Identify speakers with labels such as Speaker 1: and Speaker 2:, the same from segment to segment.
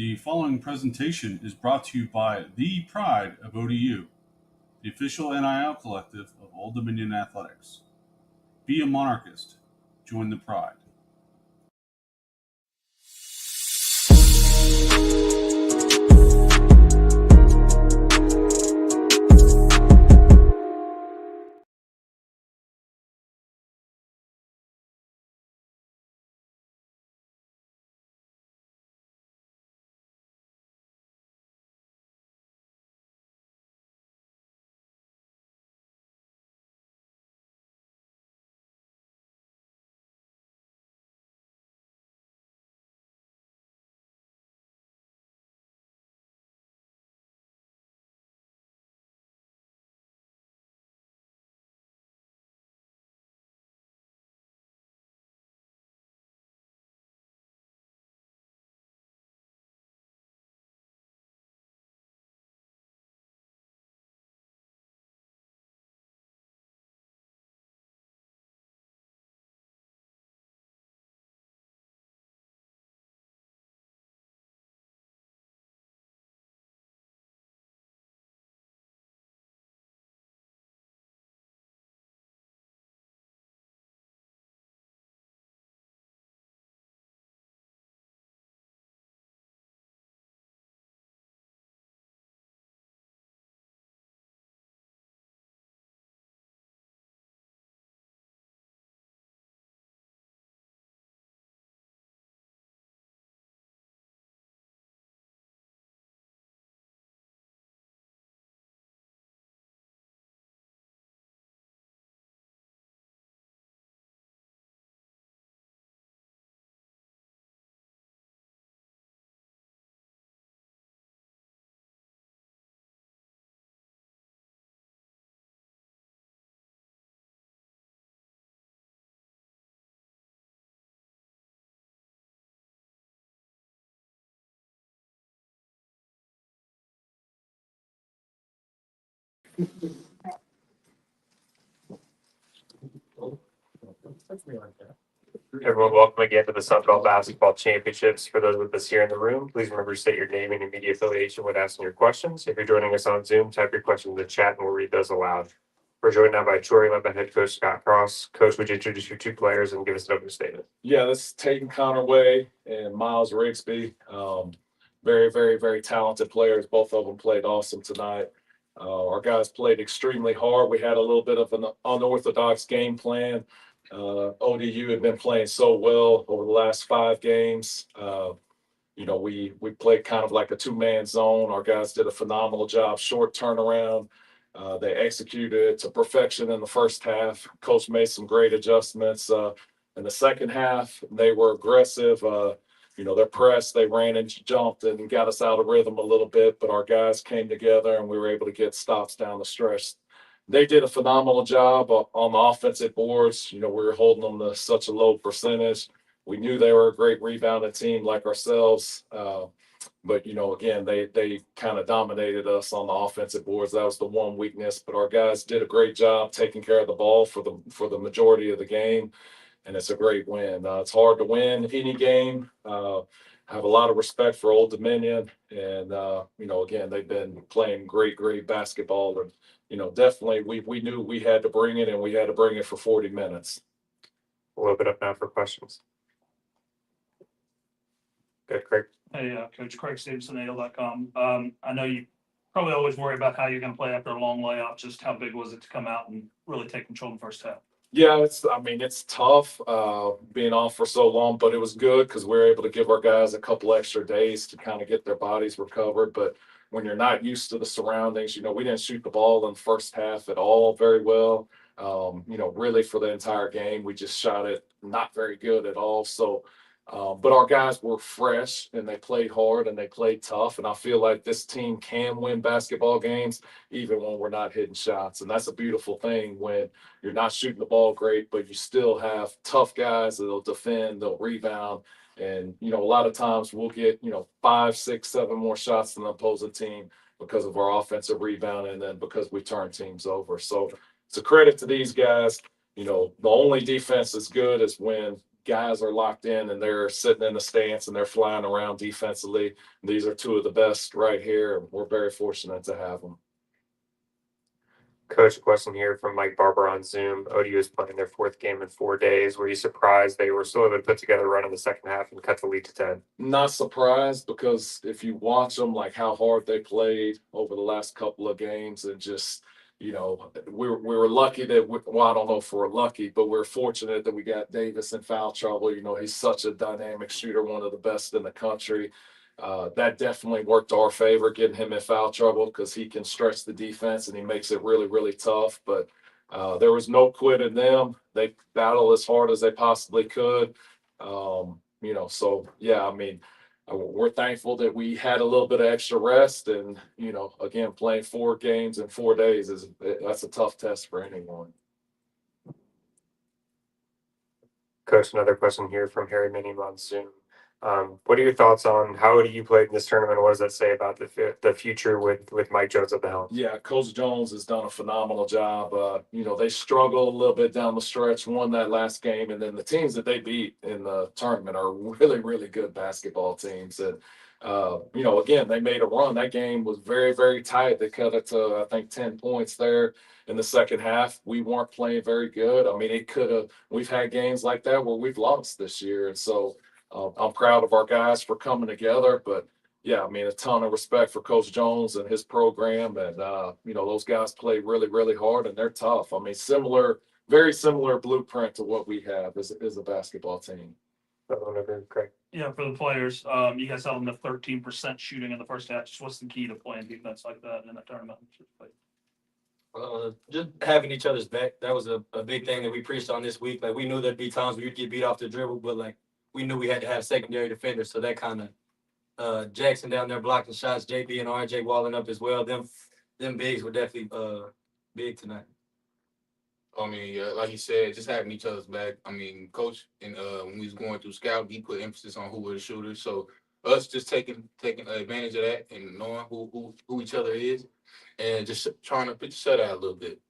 Speaker 1: The following presentation is brought to you by the Pride of ODU, the official NIL collective of Old Dominion Athletics. Be a monarchist. Join the Pride.
Speaker 2: Everyone, welcome again to the Sun Belt Basketball Championships. For those with us here in the room, please remember to state your name and your media affiliation when asking your questions. If you're joining us on Zoom, type your question in the chat and we'll read those aloud. We're joined now by Troy, led by head coach Scott Cross. Coach, would you introduce your two players and give us an opening statement?
Speaker 3: Yeah, this is Tatum Connerway and Miles Rigsby. Very, very, very talented players. Both of them played awesome tonight. Our guys played extremely hard. We had a little bit of an unorthodox game plan. ODU had been playing so well over the last 5 games. We played kind of like a two-man zone. Our guys did a phenomenal job, short turnaround. They executed to perfection in the first half. Coach made some great adjustments. In the second half, they were aggressive. Their press, they ran and jumped and got us out of rhythm a little bit, but our guys came together and we were able to get stops down the stretch. They did a phenomenal job on the offensive boards. We were holding them to such a low percentage. We knew they were a great rebounding team like ourselves. But again, they kind of dominated us on the offensive boards. That was the one weakness. But our guys did a great job taking care of the ball for the majority of the game, and it's a great win. It's hard to win any game. Have a lot of respect for Old Dominion, and again, they've been playing great basketball. And definitely we knew we had to bring it, and we had to bring it for 40 minutes.
Speaker 2: We'll open up now for questions. Good, Craig.
Speaker 4: Hey, Coach Craig Stevenson, AL.com. I know you probably always worry about how you're going to play after a long layoff. Just how big was it to come out and really take control in the first half?
Speaker 3: Yeah, it's tough being off for so long, but it was good because we were able to give our guys a couple extra days to kind of get their bodies recovered. But when you're not used to the surroundings, we didn't shoot the ball in the first half at all very well. Really for the entire game, we just shot it not very good at all. So, but our guys were fresh and they played hard and they played tough. And I feel like this team can win basketball games even when we're not hitting shots. And that's a beautiful thing when you're not shooting the ball great, but you still have tough guys that'll defend, they'll rebound. And, a lot of times we'll get, 5, 6, 7 more shots than the opposing team because of our offensive rebound and then because we turn teams over. So it's a credit to these guys. The only defense that's good is when guys are locked in and they're sitting in the stance and they're flying around defensively. These are two of the best right here. And we're very fortunate to have them.
Speaker 2: Coach, a question here from Mike Barber on Zoom. ODU is playing their 4th game in 4 days. Were you surprised they were still able to put together a run in the second half and cut the lead to 10?
Speaker 3: Not surprised, because if you watch them, like how hard they played over the last couple of games, and just, we were lucky that well, I don't know if we're lucky, but we're fortunate that we got Davis in foul trouble. He's such a dynamic shooter, one of the best in the country. That definitely worked to our favor, getting him in foul trouble, because he can stretch the defense and he makes it really, really tough. But there was no quit in them. They battled as hard as they possibly could. So yeah, I mean, we're thankful that we had a little bit of extra rest, and again, playing 4 games in 4 days that's a tough test for anyone.
Speaker 2: Coach, another question here from Harry Minnie on Zoom. What are your thoughts on how ODU played in this tournament? What does that say about the future with Mike Jones at the helm?
Speaker 3: Yeah, Coach Jones has done a phenomenal job. They struggled a little bit down the stretch, won that last game, and then the teams that they beat in the tournament are really, really good basketball teams. And again, they made a run. That game was very, very tight. They cut it to, I think, 10 points there in the second half. We weren't playing very good. I mean, we've had games like that where we've lost this year. And so I'm proud of our guys for coming together. But yeah, I mean, a ton of respect for Coach Jones and his program. And, those guys play really, really hard, and they're tough. I mean, very similar blueprint to what we have as a basketball team.
Speaker 2: Great.
Speaker 4: Yeah, for the players, you guys held them to 13% shooting in the first half. Just what's the key to playing defense like that in a tournament?
Speaker 5: Just having each other's back. That was a big thing that we preached on this week. Like, we knew there'd be times where you'd get beat off the dribble, but like we knew we had to have secondary defenders. So that kind of Jackson down there blocking shots, JB and RJ walling up as well. Them bigs were definitely big tonight.
Speaker 6: I mean, like you said, just having each other's back. I mean, coach, and when we was going through scouting, he put emphasis on who were the shooters. So us just taking advantage of that and knowing who each other is, and just trying to pitch the shutout a little bit.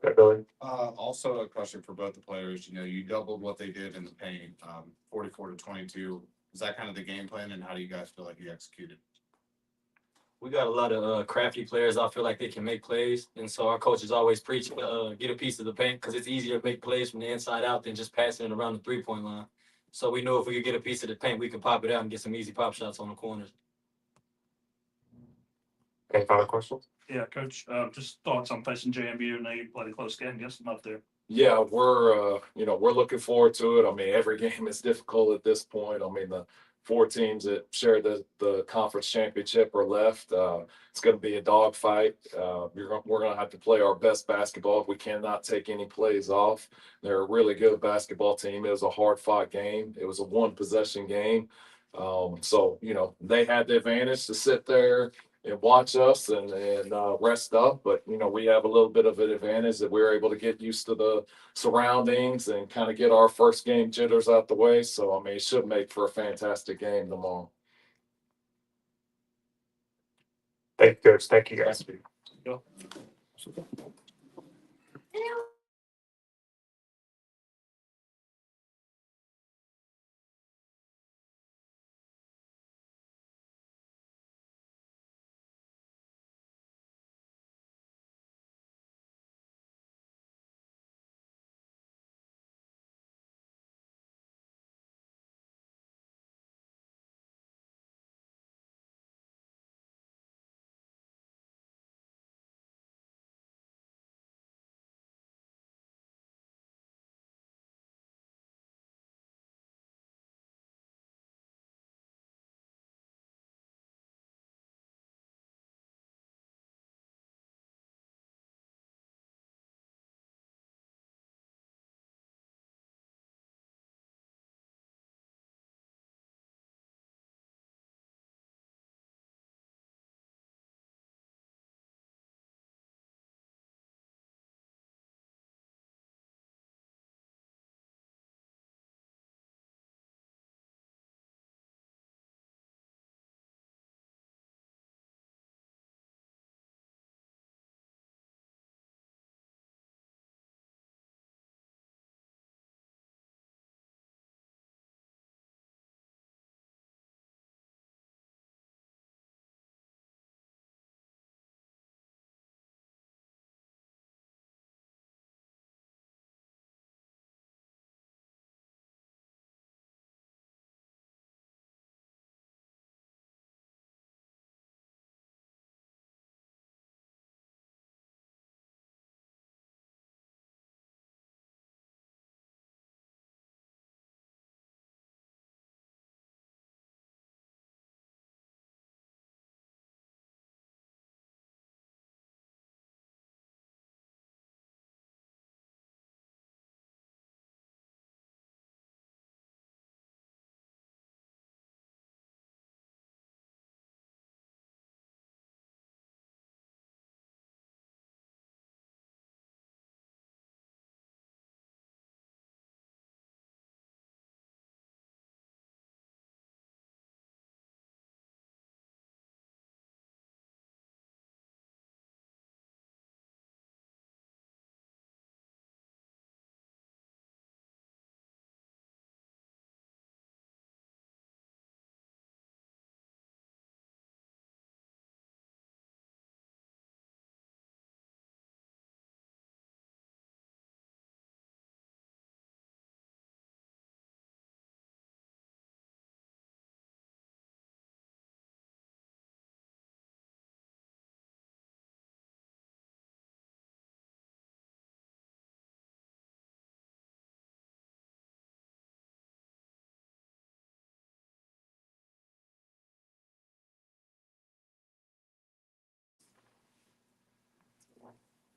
Speaker 2: Okay, Billy.
Speaker 7: Also a question for both the players. You doubled what they did in the paint, 44-22. Is that kind of the game plan, and how do you guys feel like you executed?
Speaker 5: We got a lot of crafty players. I feel like they can make plays, and so our coaches always preach get a piece of the paint, because it's easier to make plays from the inside out than just passing it around the 3-point line. So we know if we could get a piece of the paint, we could pop it out and get some easy pop shots on the corners.
Speaker 2: Any final questions?
Speaker 4: Yeah, Coach, just thoughts on facing JMU. Now you played a close game against them up there.
Speaker 3: Yeah, we're looking forward to it. I mean, every game is difficult at this point. I mean, the 4 teams that share the conference championship are left. It's going to be a dogfight. We're going to have to play our best basketball. We cannot take any plays off. They're a really good basketball team. It was a hard-fought game. It was a 1-possession game. So they had the advantage to sit there and watch us and rest up. But, we have a little bit of an advantage that we're able to get used to the surroundings and kind of get our first game jitters out the way. So, I mean, it should make for a fantastic game tomorrow.
Speaker 2: Thank you, Coach. Thank you, guys.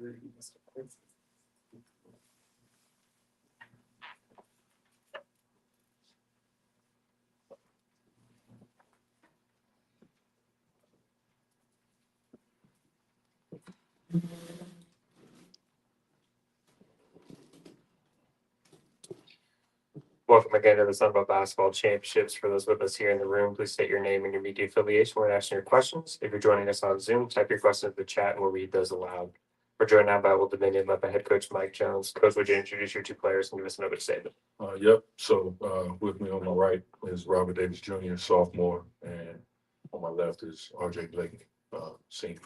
Speaker 2: Welcome again to the Sunbelt Basketball Championships. For those with us here in the room, please state your name and your media affiliation when asking your questions. If you're joining us on Zoom, type your question in the chat and we'll read those aloud. We're joined now by Old Dominion led by head coach Mike Jones. Coach, would you introduce your two players and give us an opening statement?
Speaker 8: Yep. So with me on my right is Robert Davis Jr., sophomore, and on my left is RJ Blakey, senior.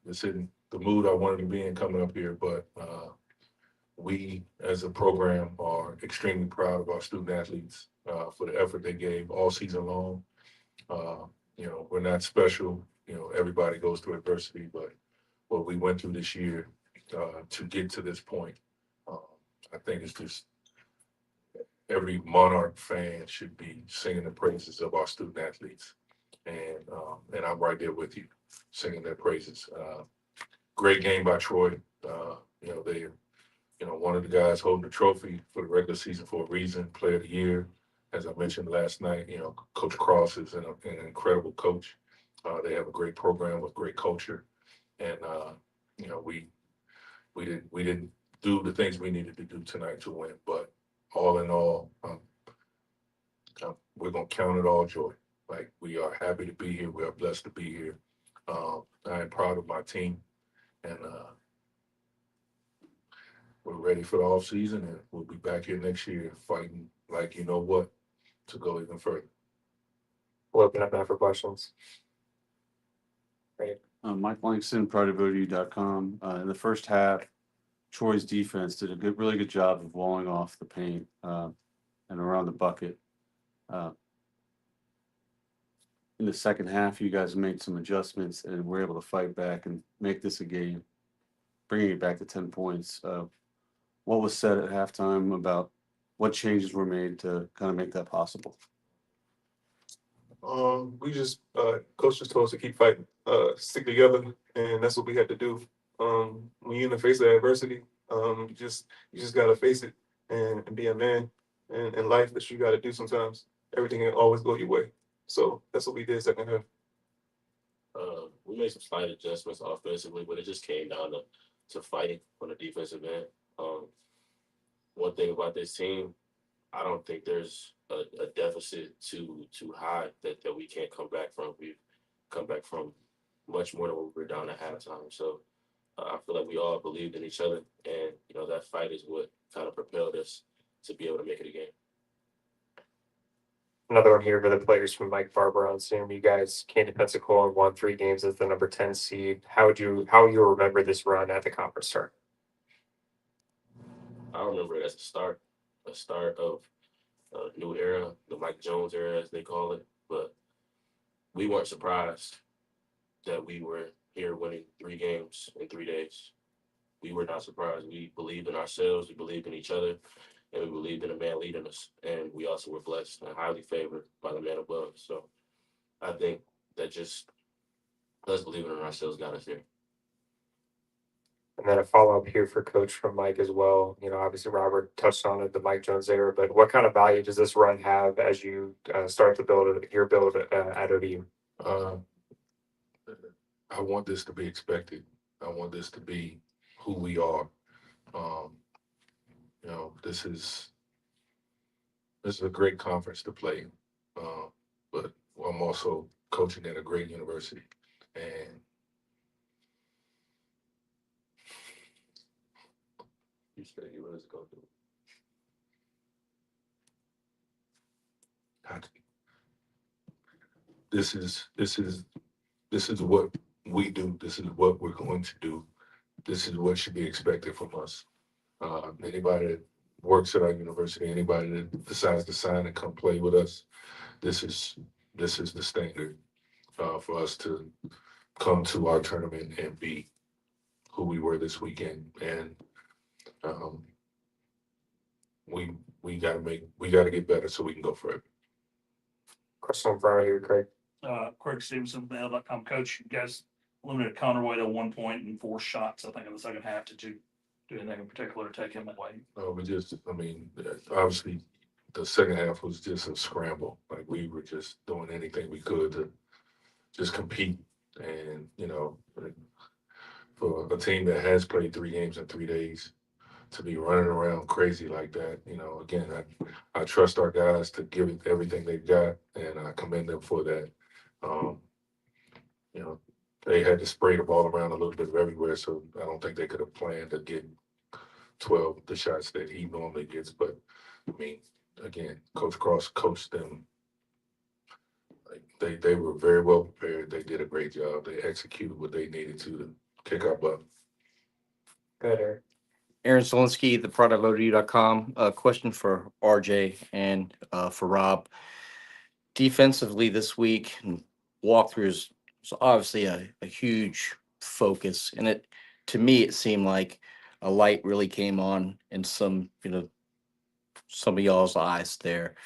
Speaker 8: This isn't the mood I wanted to be in coming up here, but we as a program are extremely proud of our student athletes for the effort they gave all season long. We're not special. Everybody goes through adversity, but what we went through this year to get to this point, I think it's just every Monarch fan should be singing the praises of our student athletes, and I'm right there with you, singing their praises. Great game by Troy. They one of the guys holding the trophy for the regular season for a reason, player of the year. As I mentioned last night, Coach Cross is an incredible coach. They have a great program with great culture. And, we didn't do the things we needed to do tonight to win. But all in all, we're going to count it all joy. Like, we are happy to be here. We are blessed to be here. I am proud of my team. And, we're ready for the off season, and we'll be back here next year fighting like you know what to go even further.
Speaker 2: We'll open up now for questions. Great.
Speaker 1: Mike Langston, proudofODU.com. In the first half, Troy's defense did a really good job of walling off the paint and around the bucket. In the second half, you guys made some adjustments and were able to fight back and make this a game, bringing it back to 10 points. What was said at halftime about what changes were made to kind of make that possible?
Speaker 9: We just coach just told us to keep fighting, stick together, and that's what we had to do. When you're in the face of adversity, you just gotta face it and be a man. And in life, that you gotta do sometimes. Everything can always go your way. So that's what we did second half.
Speaker 10: We made some slight adjustments offensively, but it just came down to fighting on the defensive end. One thing about this team, I don't think there's a deficit too high that we can't come back from. We've come back from much more than what we were down at halftime. So I feel like we all believed in each other, and that fight is what kind of propelled us to be able to make it a game.
Speaker 2: Another one here for the players from Mike Barber on Zoom. You guys came to Pensacola and won 3 games as the number 10 seed. How you remember this run at the conference start?
Speaker 10: I remember it as a start of a new era, the Mike Jones era, as they call it. But we weren't surprised that we were here winning 3 games in 3 days. We were not surprised. We believed in ourselves, we believed in each other, and we believed in a man leading us. And we also were blessed and highly favored by the man above. So I think that just us believing in ourselves got us here.
Speaker 2: And then a follow-up here for Coach from Mike as well. Obviously Robert touched on it, the Mike Jones era, but what kind of value does this run have as you start to build at ODU?
Speaker 8: I want this to be expected. I want this to be who we are. This is a great conference to play, but I'm also coaching at a great university, and
Speaker 10: You said you was going to.
Speaker 8: this is what we do. This is what we're going to do. This is what should be expected from us. Anybody that works at our university, anybody that decides to sign and come play with us, this is the standard for us to come to our tournament and be who we were this weekend. And we gotta get better so we can go further.
Speaker 2: Question from here, Craig.
Speaker 4: Craig Stevenson, mail.com. Coach, you guys limited counterweight at 1 point and 4 shots, I think, in the second half. Did you do anything in particular to take him away?
Speaker 8: We just, I mean, obviously, the second half was just a scramble. Like, we were just doing anything we could to just compete. And, like, for a team that has played 3 games in 3 days to be running around crazy like that, again, I trust our guys to give it everything they've got, and I commend them for that. You know, they had to spray the ball around a little bit of everywhere, so I don't think they could have planned to get 12 the shots that he normally gets. But I mean, again, Coach Cross coached them. Like, they were very well prepared. They did a great job. They executed what they needed to kick our butt.
Speaker 2: Good, Eric.
Speaker 11: Aaron Solinsky, the product of ODU.com. A question for RJ and for Rob. Defensively this week, and walkthroughs was obviously a huge focus. And to me, it seemed like a light really came on in some of y'all's eyes there.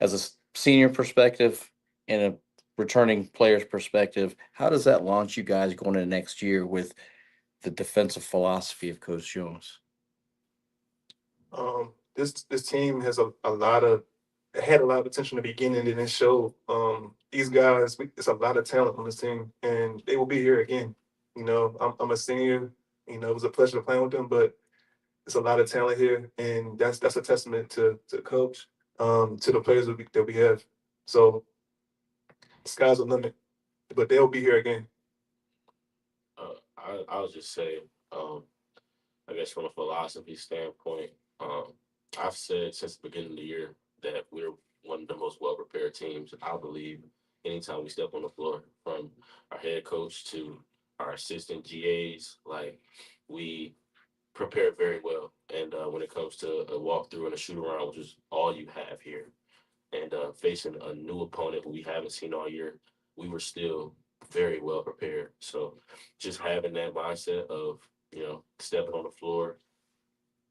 Speaker 11: As a senior perspective and a returning player's perspective, how does that launch you guys going into next year with the defensive philosophy of Coach Jones?
Speaker 9: This team has had a lot of potential in the beginning, and it showed. These guys, it's a lot of talent on this team, and they will be here again. I'm a senior. It was a pleasure to play with them, but it's a lot of talent here, and that's a testament to coach, to the players that we have. So the sky's the limit, but they'll be here again.
Speaker 10: I'll just say, I guess from a philosophy standpoint, I've said since the beginning of the year that we're one of the most well-prepared teams, I believe, anytime we step on the floor, from our head coach to our assistant GAs, like, we prepare very well. And when it comes to a walkthrough and a shoot around, which is all you have here, and facing a new opponent who we haven't seen all year, we were still very well prepared. So just having that mindset of, stepping on the floor,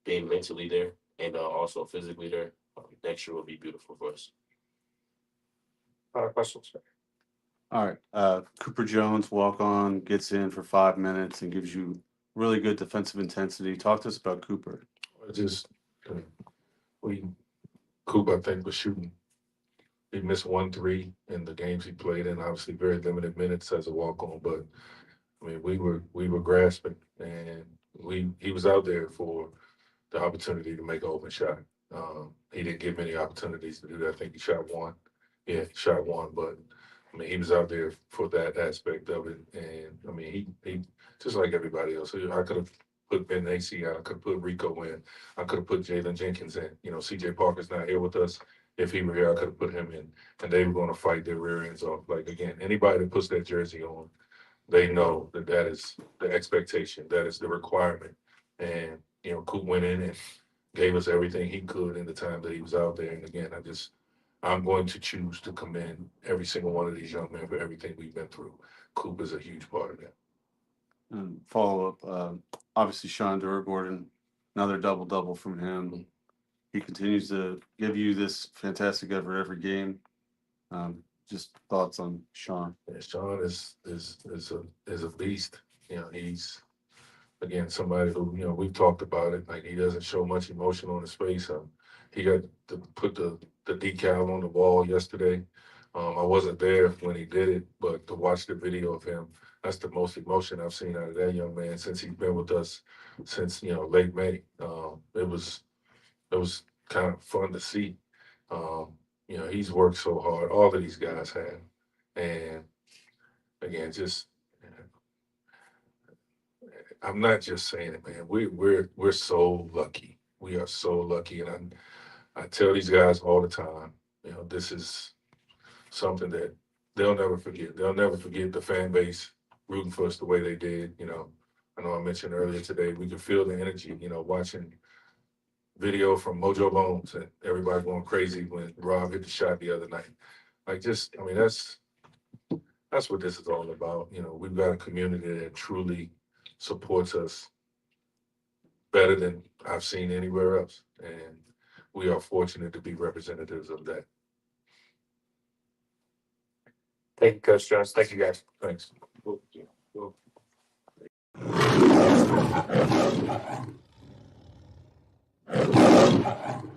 Speaker 10: being mentally there, and also physically there, next year will be beautiful for us.
Speaker 2: Questions?
Speaker 1: All right, Cooper Jones, walk on, gets in for 5 minutes and gives you really good defensive intensity. Talk to us about Cooper.
Speaker 8: Cooper, I think, was shooting. He missed 1 3 in the games he played in. Obviously, very limited minutes as a walk on, but I mean, we were grasping, and he was out there for the opportunity to make an open shot. He didn't get many opportunities to do that. I think he shot 1. Yeah, he shot 1, but I mean, he was out there for that aspect of it. And I mean, he just like everybody else. I could have put Ben AC out. I could have put Rico in. I could have put Jalen Jenkins in. CJ Parker's not here with us. If he were here, I could have put him in. And they were going to fight their rear ends off. Like, again, anybody that puts that jersey on, they know that is the expectation. That is the requirement. And, Coop went in and gave us everything he could in the time that he was out there. And again, I'm going to choose to commend every single one of these young men for everything we've been through. Coop is a huge part of that.
Speaker 1: And follow up, obviously Sean Gordon, another double from him. He continues to give you this fantastic effort every game. Just thoughts on Sean.
Speaker 8: Yeah, Sean is a beast. He's, again, somebody who, we've talked about it. Like, he doesn't show much emotion on his face. He got to put the decal on the wall yesterday. I wasn't there when he did it, but to watch the video of him, that's the most emotion I've seen out of that young man since he's been with us since, late May. It was kind of fun to see. He's worked so hard. All of these guys have. And again, I'm not just saying it, man. We're so lucky. We are so lucky. And I tell these guys all the time, this is something that they'll never forget. They'll never forget the fan base rooting for us the way they did. I know I mentioned earlier today, we could feel the energy, watching video from Mojo Bones and everybody going crazy when Rob hit the shot the other night. Like, that's what this is all about. We've got a community that truly supports us better than I've seen anywhere else. And we are fortunate to be representatives of that.
Speaker 2: Thank you, Coach Jones. Thank you, guys.
Speaker 8: Thanks.
Speaker 12: Thank you.